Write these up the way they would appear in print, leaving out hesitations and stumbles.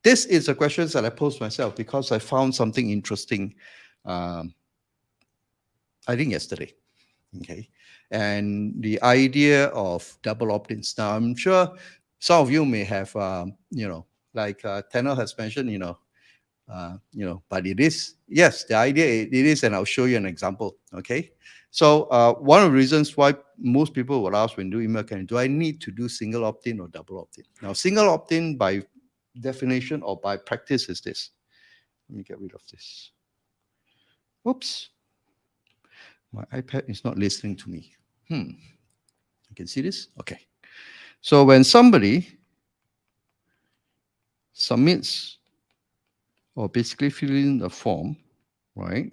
This is a question that I posed myself because I found something interesting, um, I think yesterday. Okay. And the idea of double opt-ins. Now, I'm sure some of you may have, like Tanner has mentioned, but it is, yes, the idea it is, and I'll show you an example. Okay. So one of the reasons why most people will ask when do email marketing, do I need to do single opt-in or double opt-in? Now, single opt-in by definition or by practice is this. Let me get rid of this. Oops. My iPad is not listening to me. You can see this? Okay. So when somebody submits or basically fill in a form, right,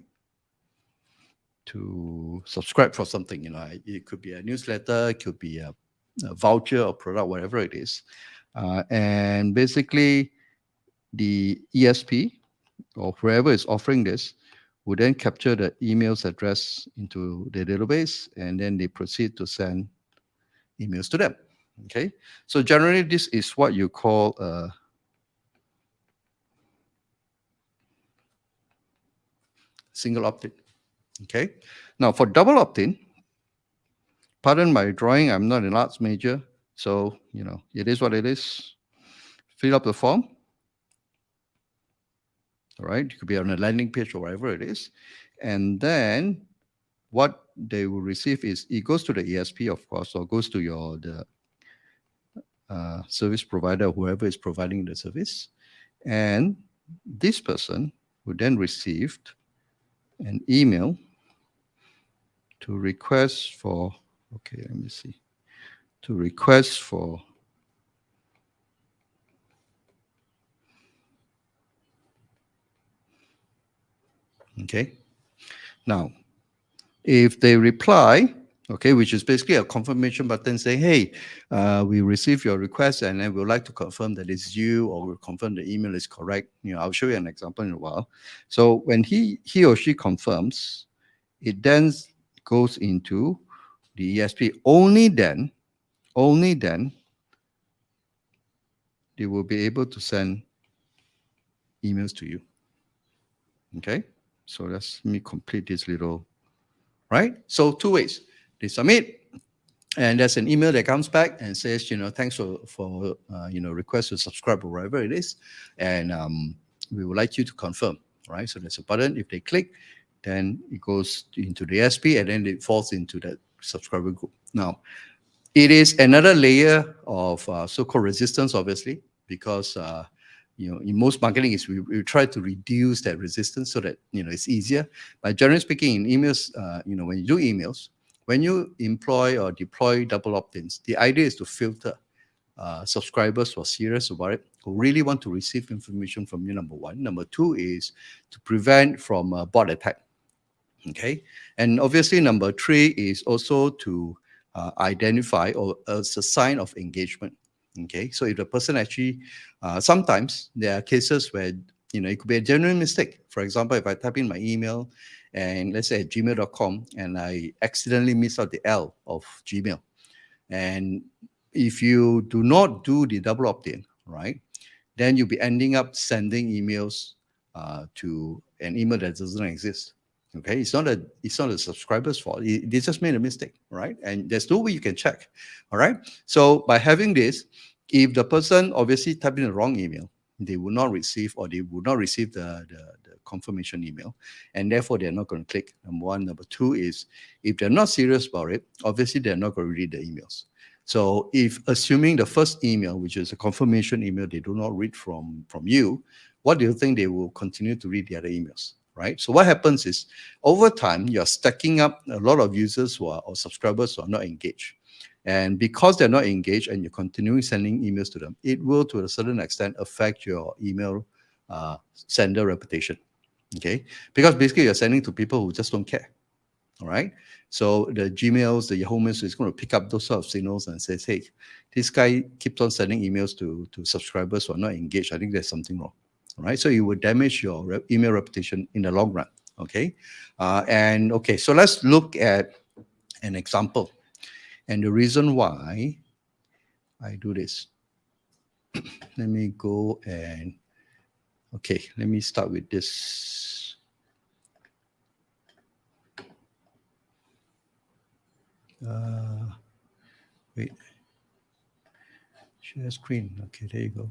to subscribe for something, it could be a newsletter, it could be a voucher or product, whatever it is. And basically the ESP or whoever is offering this would then capture the email's address into the database, and then they proceed to send emails to them. Okay. So generally this is what you call a single opt-in. Okay. Now for double opt-in, pardon my drawing, I'm not an arts major, so it is what it is. Fill up the form. All right. It could be on a landing page or whatever it is. And then what they will receive is it goes to the ESP, of course, or goes to the service provider, whoever is providing the service. And this person would then receive an email to request for, okay, let me see, to request for okay. Now, if they reply, okay, which is basically a confirmation button saying, hey, we received your request and then we would like to confirm that it's you, or we'll confirm the email is correct. I'll show you an example in a while. So when he or she confirms, it then goes into the ESP. Only then they will be able to send emails to you. Okay, so let me complete this little, right? So two ways. They submit, and there's an email that comes back and says, thanks for request to subscribe or whatever it is, and we would like you to confirm, right? So there's a button. If they click, then it goes into the SP, and then it falls into that subscriber group. Now, it is another layer of so-called resistance, obviously, because in most marketing is we try to reduce that resistance so that it's easier. But generally speaking, in emails, when you do emails, when you employ or deploy double opt-ins, the idea is to filter subscribers who are serious about it, who really want to receive information from you. Number one. Number two is to prevent from bot attack. Okay, and obviously number three is also to identify or as a sign of engagement. Okay, so if the person actually, sometimes there are cases where it could be a genuine mistake. For example, if I type in my email and let's say at gmail.com and I accidentally miss out the L of Gmail, and if you do not do the double opt-in, right, then you'll be ending up sending emails to an email that doesn't exist. Okay, it's not a subscriber's fault. They just made a mistake, right? And there's no way you can check. All right. So by having this, if the person obviously typed in the wrong email, they will not receive, or they will not receive the confirmation email, and therefore they're not going to click. Number one. Number two is, if they're not serious about it, obviously they're not going to read the emails. So if assuming the first email, which is a confirmation email, they do not read from you, what do you think they will continue to read the other emails, right? So what happens is, over time, you're stacking up a lot of users who are, or subscribers who are not engaged. And because they're not engaged and you're continuing sending emails to them, it will, to a certain extent, affect your email sender reputation, okay? Because basically you're sending to people who just don't care. All right. So the Gmails, the Yahoo Mails is going to pick up those sort of signals and says, hey, this guy keeps on sending emails to subscribers who are not engaged. I think there's something wrong. All right. So it would damage your email reputation in the long run. Okay. And okay, so let's look at an example. And the reason why I do this, let me go and Okay, let me start with this. Wait, share screen. Okay, there you go.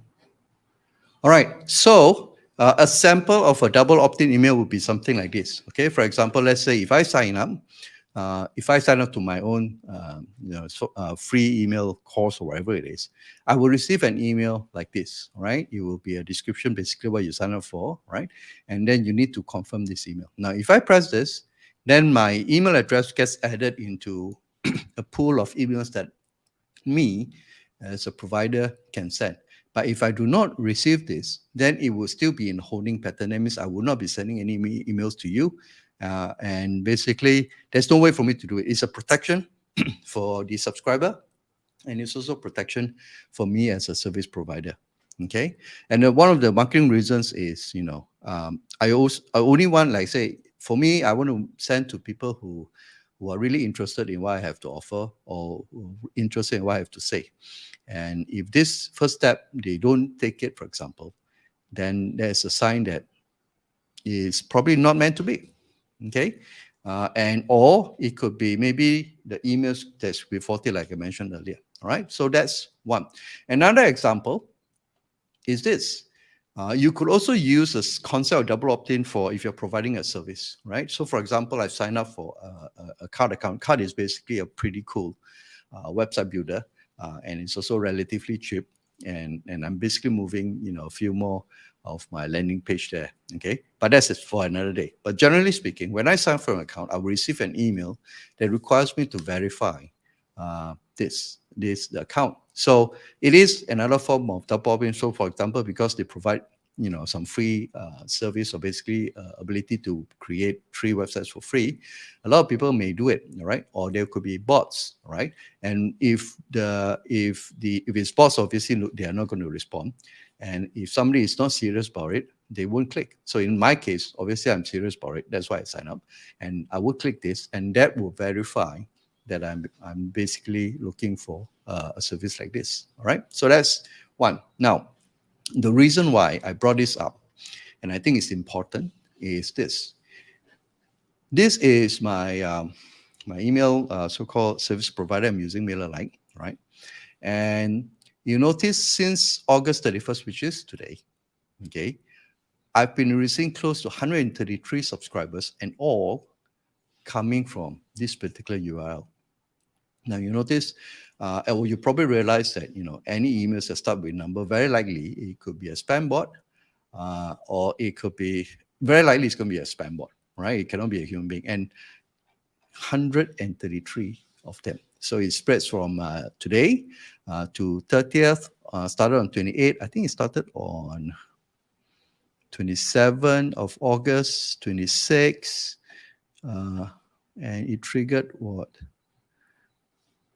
All right. So a sample of a double opt-in email would be something like this. Okay. For example, let's say if I sign up to my own, free email course or whatever it is, I will receive an email like this. Right. It will be a description, basically what you sign up for. Right. And then you need to confirm this email. Now, if I press this, then my email address gets added into a pool of emails that me as a provider can send. But if I do not receive this, then it will still be in holding pattern. That means I will not be sending any emails to you. And basically, there's no way for me to do it. It's a protection for the subscriber, and it's also protection for me as a service provider. Okay, and one of the marketing reasons is, I only want, like say, for me, I want to send to people who are really interested in what I have to offer, or interested in what I have to say. And if this first step they don't take it, for example, then there's a sign that is probably not meant to be. Okay. And or it could be maybe the emails that's faulty, like I mentioned earlier. All right. So that's one. Another example is this. You could also use this concept of double opt-in for if you're providing a service, right? So, for example, I signed up for a card account. Card is basically a pretty cool website builder, and it's also relatively cheap. And I'm basically moving, a few more of my landing page there. Okay, but that's it for another day. But generally speaking, when I sign for an account, I will receive an email that requires me to verify this the account. So it is another form of double opt-in. So, for example, because they provide some free service, or basically ability to create free websites for free, a lot of people may do it, right? Or there could be bots, right? And if it's bots, obviously they are not going to respond. And if somebody is not serious about it, they won't click. So in my case, obviously I'm serious about it. That's why I sign up, and I will click this, and that will verify that I'm basically looking for a service like this. All right. So that's one. Now, the reason why I brought this up, and I think it's important, is this. This is my email, so-called service provider. I'm using MailerLite, right? And you notice since August 31st, which is today, okay, I've been receiving close to 133 subscribers, and all coming from this particular URL. Now you notice, or you probably realize that any emails that start with number, very likely it could be a spam bot, or it could be, very likely it's going to be a spam bot, right? It cannot be a human being. And 133 of them. So it spreads from today to 30th, started on 28th. I think it started on 27th of August, 26th, and it triggered what?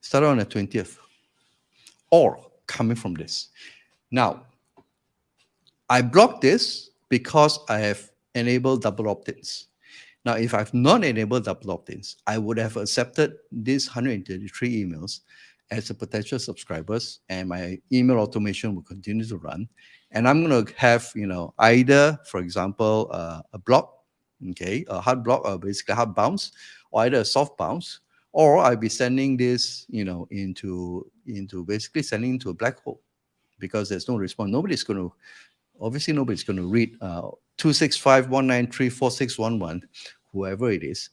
Started on the 20th. All coming from this. Now, I blocked this because I have enabled double opt-ins. Now, if I've not enabled double opt-ins, I would have accepted these 133 emails as a potential subscribers, and my email automation will continue to run. And I'm going to have, either, for example, a block, okay, a hard block, or basically hard bounce, or either a soft bounce, or I'll be sending this, into basically sending into a black hole, because there's no response. Nobody's going to read 26519344611, whoever it is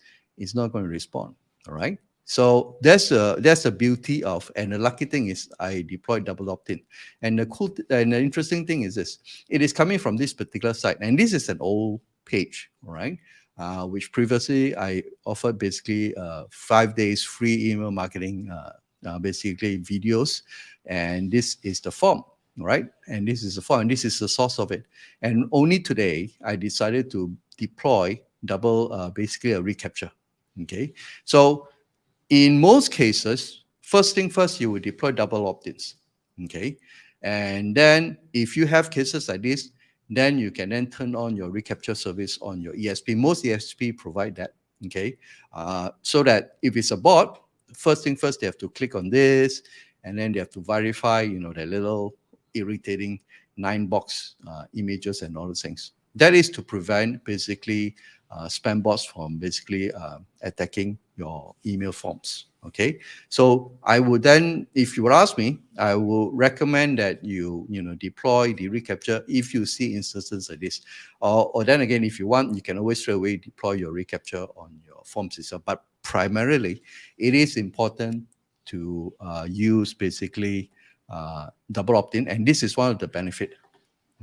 not going to respond. All right. So that's the beauty of, and the lucky thing is I deployed double opt-in. And and the interesting thing is this: it is coming from this particular site, and this is an old page, all right, which previously I offered basically 5 days free email marketing, basically videos, and this is the form, right? And this is the form, and this is the source of it. And only today I decided to deploy basically a recapture. Okay, so in most cases, first thing first, you will deploy double opt-ins. Okay, and then if you have cases like this, then you can then turn on your recapture service on your ESP. Most ESP provide that. Okay, so that if it's a bot, first thing first, they have to click on this, and then they have to verify, that little irritating 9 box images and all those things. That is to prevent basically spam bots from basically attacking your email forms. Okay, so I would then, if you would ask me, I will recommend that you deploy the recapture if you see instances like this, or then again, if you want, you can always straight away deploy your recapture on your forms itself. But primarily, it is important to use basically double opt-in, and this is one of the benefit.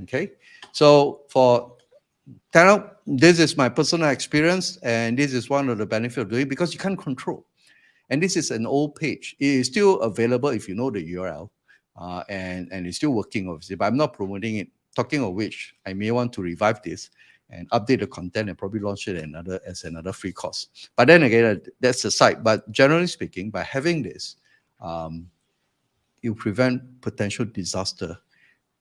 Okay, so for Tano, this is my personal experience, and this is one of the benefits of doing it because you can't control. And this is an old page. It is still available if you know the URL, and it's still working, obviously, but I'm not promoting it. Talking of which, I may want to revive this and update the content and probably launch it as another free course. But then again, that's the site. But generally speaking, by having this, um, you prevent potential disaster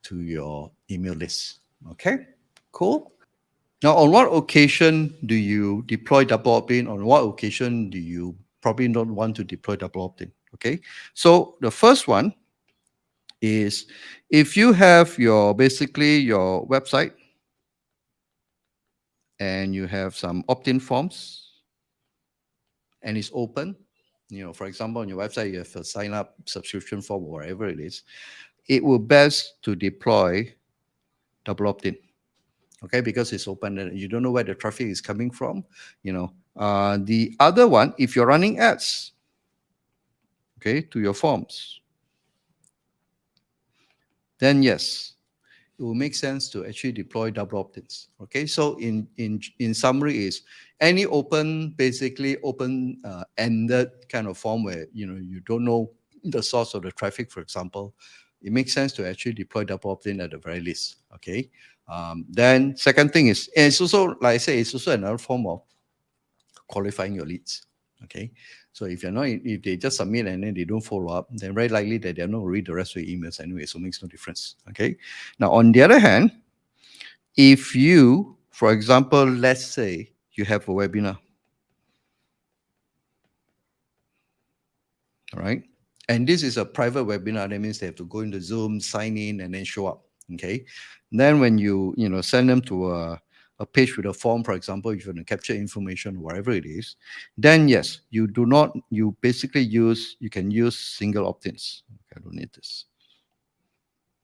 to your email list. Okay, cool. Now, on what occasion do you deploy double opt-in? On what occasion do you probably don't want to deploy double opt-in? Okay, so the first one is if you have your basically your website and you have some opt-in forms and it's open. For example, on your website you have a sign up subscription form or whatever it is. It will best to deploy double opt-in. Okay, because it's open and you don't know where the traffic is coming from. The other one, if you're running ads, okay, to your forms, then yes, it will make sense to actually deploy double opt-ins. Okay, so in summary is any basically open ended kind of form where you don't know the source of the traffic, for example, it makes sense to actually deploy double opt-in at the very least. Okay, then second thing is, and it's also, like I say, it's also another form of qualifying your leads. Okay, so if they just submit and then they don't follow up, then very likely that they're not going to read the rest of your emails anyway, so it makes no difference. Okay, now on the other hand, if you, for example, let's say you have a webinar, all right, and this is a private webinar, that means they have to go into Zoom, sign in, and then show up. Okay, then when you send them to a page with a form, for example, if you want to capture information, whatever it is, then yes, you basically you can use single opt-ins. Okay, I don't need this.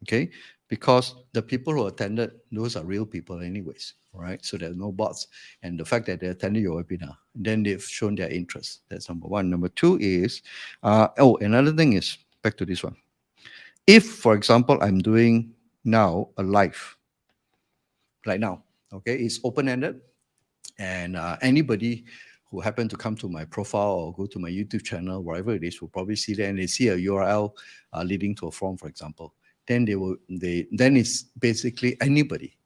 Okay, because the people who attended, those are real people anyways, right? So there's no bots. And the fact that they attended your webinar, then they've shown their interest. That's number one. Number two is, another thing is, back to this one. If, for example, I'm doing now a live, right now, okay, it's open-ended, and anybody who happen to come to my profile or go to my YouTube channel, wherever it is, will probably see that, and they see a URL leading to a form, for example. Then then it's basically anybody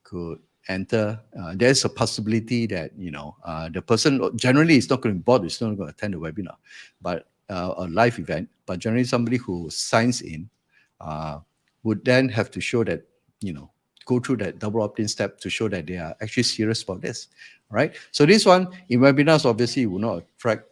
could enter. There's a possibility that the person generally is not going to be bored, is not going to attend the webinar, but a live event. But generally, somebody who signs in would then have to show that go through that double opt-in step to show that they are actually serious about this. Right. So this one in webinars obviously will not attract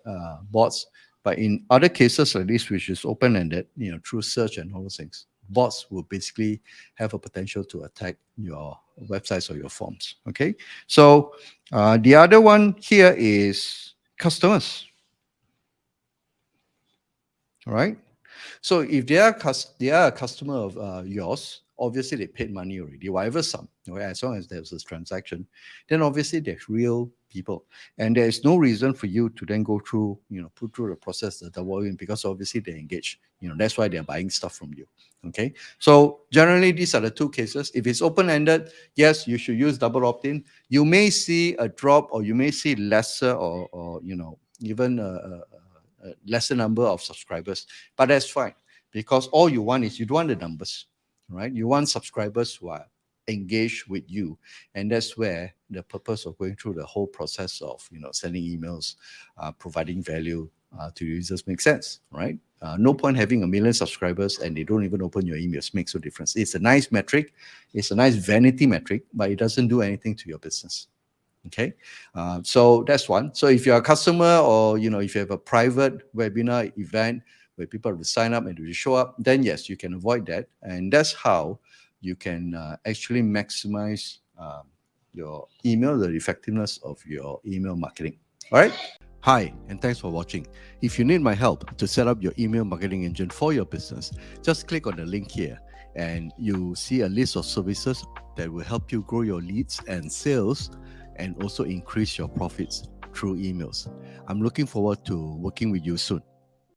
bots, but in other cases like this, which is open-ended, through search and all those things, bots will basically have a potential to attack your websites or your forms. Okay, so the other one here is customers. All right, so if they are a customer of yours, obviously they paid money already, whatever sum, right? As long as there's a transaction, then obviously they're real people, and there is no reason for you to then go through, put through the process, the double in, because obviously they're engaged. That's why they're buying stuff from you. Okay, so generally these are the two cases. If it's open-ended, yes, you should use double opt-in. You may see a drop, or you may see lesser, or even a lesser number of subscribers, but that's fine, because all you want is, you don't want the numbers, right? You want subscribers who are engaged with you, and that's where the purpose of going through the whole process of sending emails, providing value to users makes sense, right? No point having 1 million subscribers and they don't even open your emails. Makes no difference. It's a nice metric, it's a nice vanity metric, but it doesn't do anything to your business. Okay, so that's one. So if you're a customer, or if you have a private webinar event where people have to sign up and to show up, then yes, you can avoid that, and that's how you can actually maximize your email, the effectiveness of your email marketing. All right. Hi, and thanks for watching. If you need my help to set up your email marketing engine for your business, just click on the link here and you see a list of services that will help you grow your leads and sales and also increase your profits through emails. I'm looking forward to working with you soon.